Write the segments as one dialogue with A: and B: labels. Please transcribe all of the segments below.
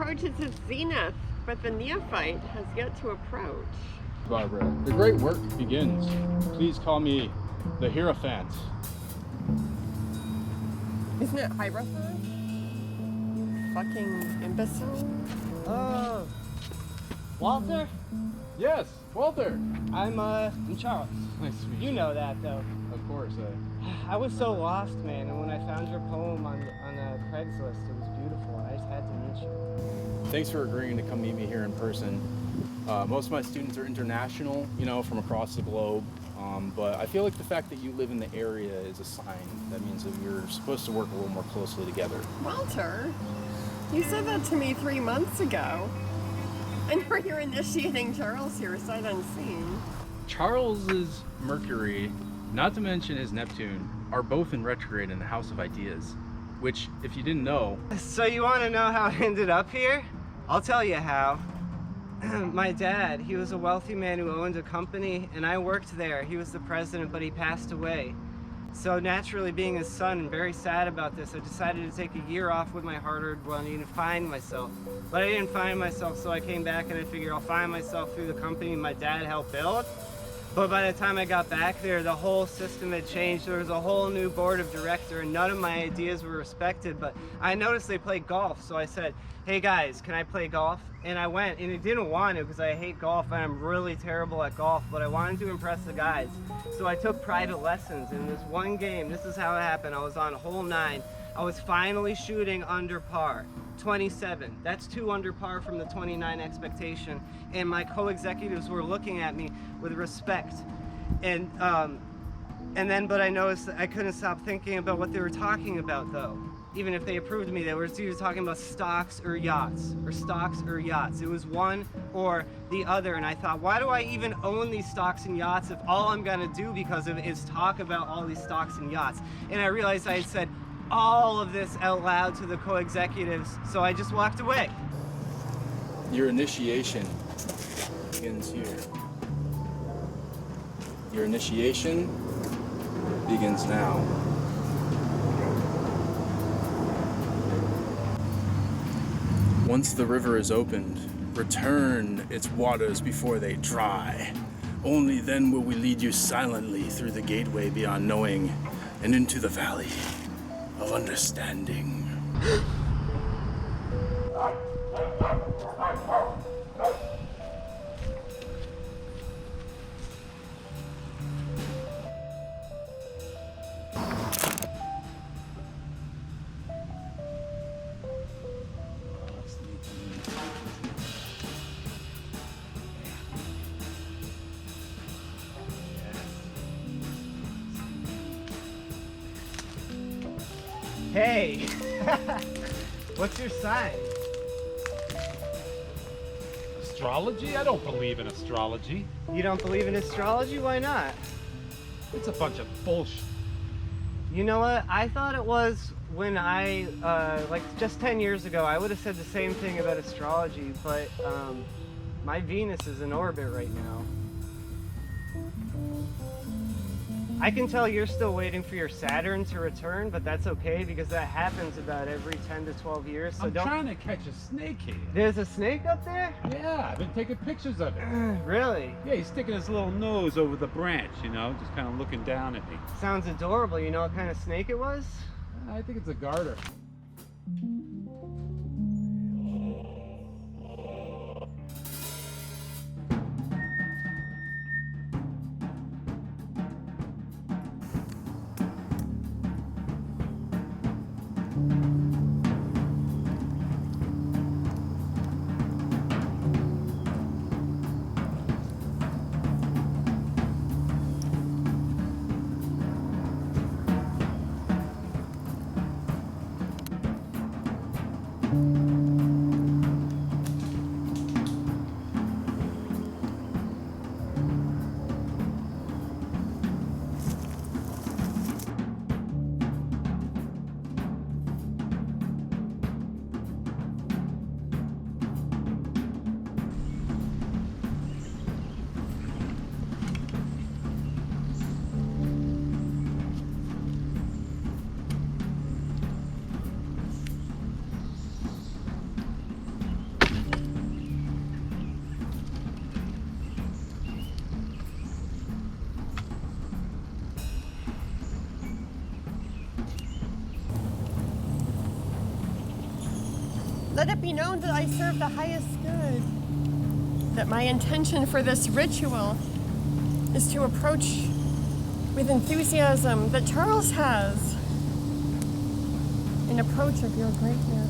A: approaches its zenith, but the neophyte has yet to approach.
B: Barbara, the great work begins. Please call me the Hierophant.
A: Isn't it Hierophant? You fucking imbecile.
C: Walter?
B: Yes, Walter.
C: I'm Charles.
B: Nice to meet you.
C: You know that, though.
B: Of course.
C: I was so lost, man, and when I found your poem on Craigslist, it was beautiful, and I just had to meet you.
B: Thanks for agreeing to come meet me here in person. Most of my students are international, you know, from across the globe. But I feel like the fact that you live in the area is a sign. That means that you're supposed to work a little more closely together.
A: Walter, you said that to me 3 months ago. And now you're initiating Charles here sight unseen.
B: Charles's Mercury, not to mention his Neptune, are both in retrograde in the House of Ideas, which, if you didn't know...
C: So you want to know how I ended up here? I'll tell you how. My dad, he was a wealthy man who owned a company, and I worked there. He was the president, but he passed away. So naturally, being his son and very sad about this, I decided to take a year off with my hard-earned money and find myself. But I didn't find myself, so I came back and I figured I'll find myself through the company my dad helped build. But by the time I got back there, the whole system had changed. There was a whole new board of director, and none of my ideas were respected. But I noticed they played golf, so I said, hey guys, can I play golf? And I went, and I didn't want to because I hate golf and I'm really terrible at golf, but I wanted to impress the guys. So I took private lessons in this one game. This is how it happened. I was on hole 9. I was finally shooting under par, 27. That's 2 under par from the 29 expectation. And my co-executives were looking at me with respect. And then, but I noticed that I couldn't stop thinking about what they were talking about though. Even if they approved me, they were either talking about stocks or yachts, or stocks or yachts. It was one or the other, and I thought, why do I even own these stocks and yachts if all I'm gonna do because of it is talk about all these stocks and yachts? And I realized I had said all of this out loud to the co-executives, so I just walked away.
B: Your initiation begins here. Your initiation begins now. Once the river is opened, return its waters before they dry. Only then will we lead you silently through the gateway beyond knowing and into the valley of understanding.
C: Hey, what's your sign?
D: Astrology? I don't believe in astrology.
C: You don't believe in astrology? Why not?
D: It's a bunch of bullshit.
C: You know what? I thought it was when I, like just 10 years ago, I would have said the same thing about astrology, but my Venus is in orbit right now. I can tell you're still waiting for your Saturn to return, but that's okay because that happens about every 10 to 12 years. So
D: I'm trying to catch a snake here.
C: There's a snake up there?
D: Yeah, I've been taking pictures of it.
C: Really?
D: Yeah, he's sticking his little nose over the branch, you know, just kind of looking down at me.
C: Sounds adorable. You know what kind of snake it was?
D: I think it's a garter.
A: Let it be known that I serve the highest good. That my intention for this ritual is to approach with enthusiasm that Charles has. An approach of your greatness.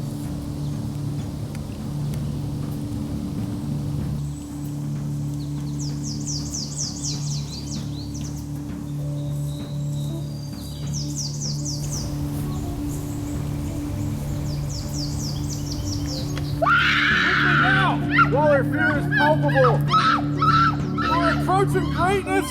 B: While our fear is palpable, we're approaching greatness.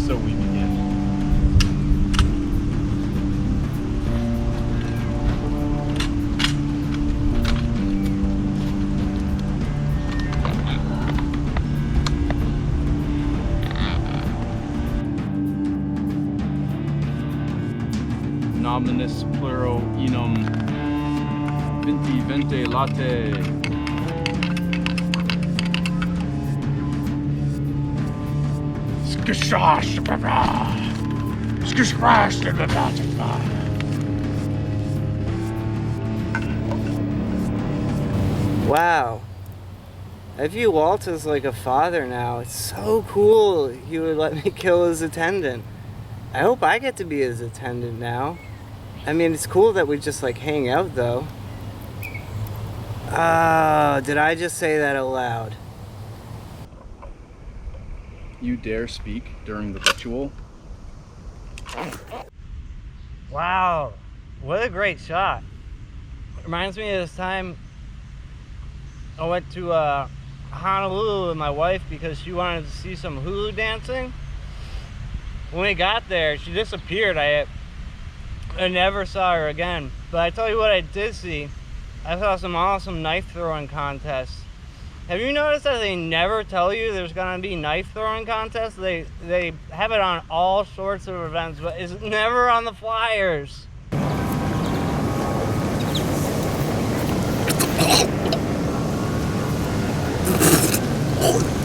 B: So we begin. Nominis pluro enum vinti vente late.
C: Wow. I view Walt as like a father now. It's so cool he would let me kill his attendant. I hope I get to be his attendant now. I mean, it's cool that we just like hang out though. Did I just say that out loud?
B: You dare speak during the ritual?
C: Wow, what a great shot. Reminds me of this time I went to Honolulu with my wife because she wanted to see some hula dancing. When we got there, she disappeared. I never saw her again. But I tell you what I did see. I saw some awesome knife throwing contests. Have you noticed that they never tell you there's gonna be knife throwing contests? They have it on all sorts of events, but it's never on the flyers.
E: Oh!